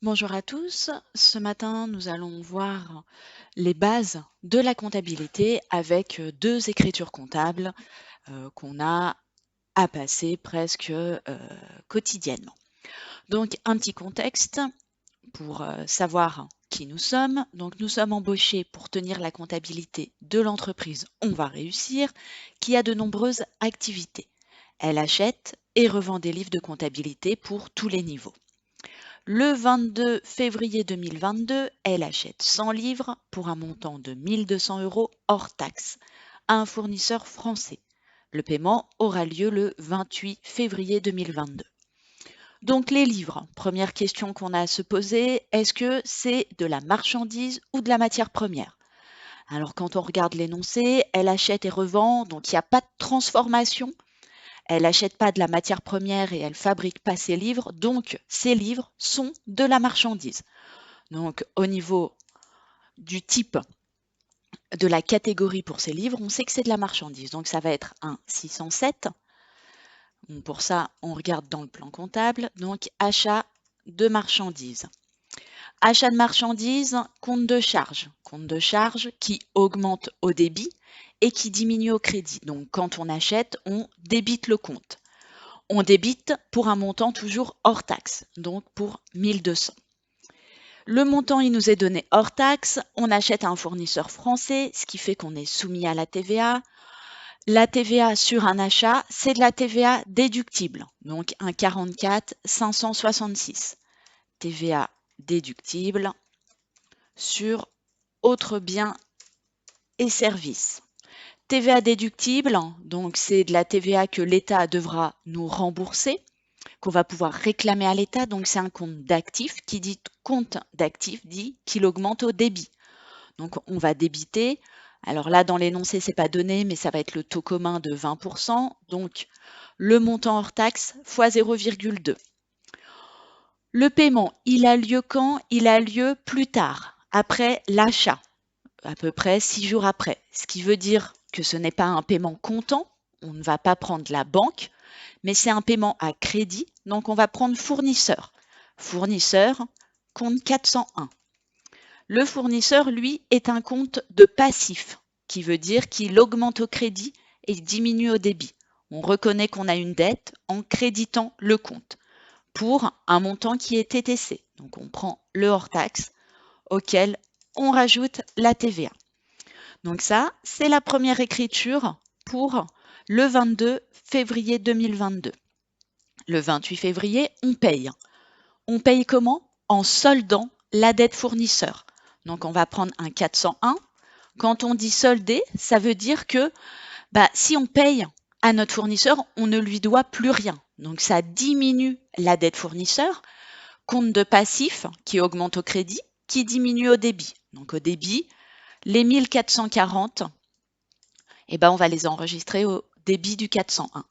Bonjour à tous. Ce matin, nous allons voir les bases de la comptabilité avec deux écritures comptables qu'on a à passer presque quotidiennement. Donc, un petit contexte pour savoir qui nous sommes. Donc, nous sommes embauchés pour tenir la comptabilité de l'entreprise On va réussir, qui a de nombreuses activités. Elle achète et revend des livres de comptabilité pour tous les niveaux. Le 22 février 2022, elle achète 100 livres pour un montant de 1200 € hors taxe à un fournisseur français. Le paiement aura lieu le 28 février 2022. Donc les livres, première question qu'on a à se poser, est-ce que c'est de la marchandise ou de la matière première? Alors quand on regarde l'énoncé, elle achète et revend, donc il n'y a pas de transformation. Elle n'achète pas de la matière première et elle fabrique pas ses livres, donc ses livres sont de la marchandise. Donc au niveau du type de la catégorie pour ces livres, on sait que c'est de la marchandise. Donc ça va être un 607. Bon, pour ça, on regarde dans le plan comptable. Donc achat de marchandises. Achat de marchandises, compte de charge. Compte de charge qui augmente au débit et qui diminue au crédit. Donc quand on achète, on débite le compte. On débite pour un montant toujours hors taxe, donc pour 1200. Le montant, il nous est donné hors taxe. On achète à un fournisseur français, ce qui fait qu'on est soumis à la TVA. La TVA sur un achat, c'est de la TVA déductible, donc un 44 566. TVA déductible sur autres biens et services. TVA déductible, donc c'est de la TVA que l'État devra nous rembourser, qu'on va pouvoir réclamer à l'État. Donc c'est un compte d'actifs. Qui dit compte d'actifs dit qu'il augmente au débit. Donc on va débiter. Alors là, dans l'énoncé, c'est pas donné, mais ça va être le taux commun de 20%. Donc le montant hors taxe fois 0,2. Le paiement, il a lieu quand? Il a lieu plus tard, après l'achat, à peu près 6 jours après. Ce qui veut dire que ce n'est pas un paiement comptant, on ne va pas prendre la banque, mais c'est un paiement à crédit, donc on va prendre fournisseur. Fournisseur, compte 401. Le fournisseur, lui, est un compte de passif, qui veut dire qu'il augmente au crédit et diminue au débit. On reconnaît qu'on a une dette en créditant le compte pour un montant qui est TTC. Donc on prend le hors-taxe auquel on rajoute la TVA. Donc ça, c'est la première écriture pour le 22 février 2022. Le 28 février, on paye. On paye comment? En soldant la dette fournisseur. Donc on va prendre un 401. Quand on dit solder, ça veut dire que si on paye à notre fournisseur, on ne lui doit plus rien. Donc ça diminue la dette fournisseur. Compte de passif qui augmente au crédit, qui diminue au débit. Donc au débit, les 1440, on va les enregistrer au débit du 401.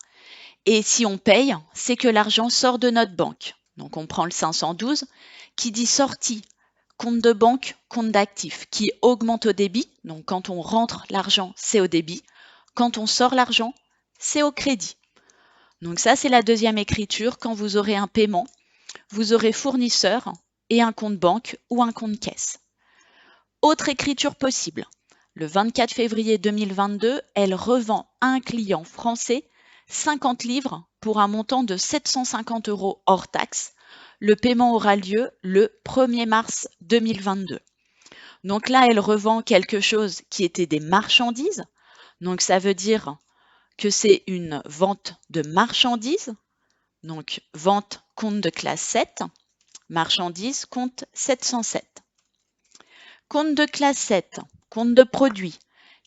Et si on paye, c'est que l'argent sort de notre banque. Donc on prend le 512 qui dit sortie, compte de banque, compte d'actifs, qui augmente au débit. Donc quand on rentre l'argent, c'est au débit. Quand on sort l'argent, c'est au crédit. Donc ça, c'est la deuxième écriture. Quand vous aurez un paiement, vous aurez fournisseur et un compte banque ou un compte caisse. Autre écriture possible. Le 24 février 2022, elle revend à un client français 50 livres pour un montant de 750 € hors taxe. Le paiement aura lieu le 1er mars 2022. Donc là, elle revend quelque chose qui était des marchandises. Donc ça veut dire que c'est une vente de marchandises. Donc vente compte de classe 7, marchandises compte 707. Compte de classe 7, compte de produit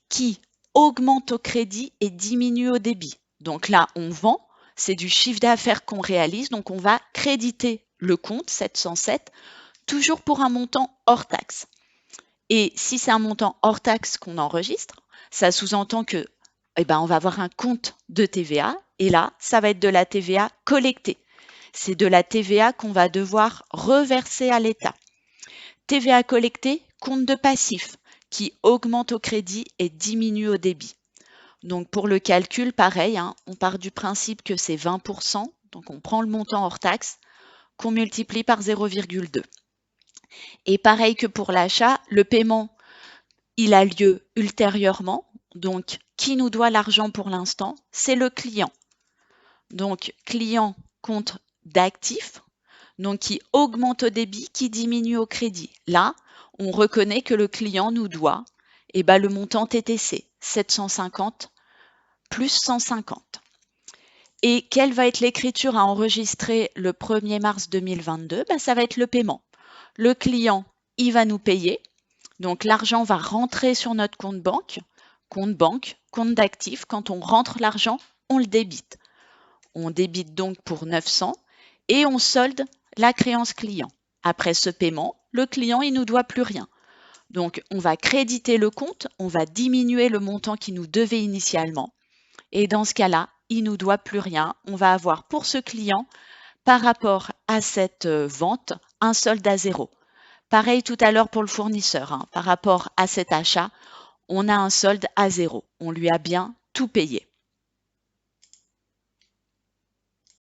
qui augmente au crédit et diminue au débit. Donc là, on vend, c'est du chiffre d'affaires qu'on réalise, donc on va créditer le compte 707, toujours pour un montant hors taxe. Et si c'est un montant hors taxe qu'on enregistre, ça sous-entend que on va avoir un compte de TVA et là, ça va être de la TVA collectée. C'est de la TVA qu'on va devoir reverser à l'État. TVA collectée, compte de passif qui augmente au crédit et diminue au débit. Donc pour le calcul, pareil, on part du principe que c'est 20%, donc on prend le montant hors taxe qu'on multiplie par 0,2. Et pareil que pour l'achat, le paiement, il a lieu ultérieurement. Donc, qui nous doit l'argent pour l'instant? C'est le client. Donc, client compte d'actifs, donc qui augmente au débit, qui diminue au crédit. Là, on reconnaît que le client nous doit le montant TTC, 750 plus 150. Et quelle va être l'écriture à enregistrer le 1er mars 2022? Ça va être le paiement. Le client, il va nous payer. Donc l'argent va rentrer sur notre compte banque, compte d'actifs. Quand on rentre l'argent, on le débite. On débite donc pour 900 et on solde la créance client. Après ce paiement, le client, il nous doit plus rien. Donc on va créditer le compte, on va diminuer le montant qui nous devait initialement. Et dans ce cas-là, il nous doit plus rien. On va avoir pour ce client, par rapport à cette vente, un solde à zéro. Pareil tout à l'heure pour le fournisseur, hein. Par rapport à cet achat, on a un solde à zéro. On lui a bien tout payé.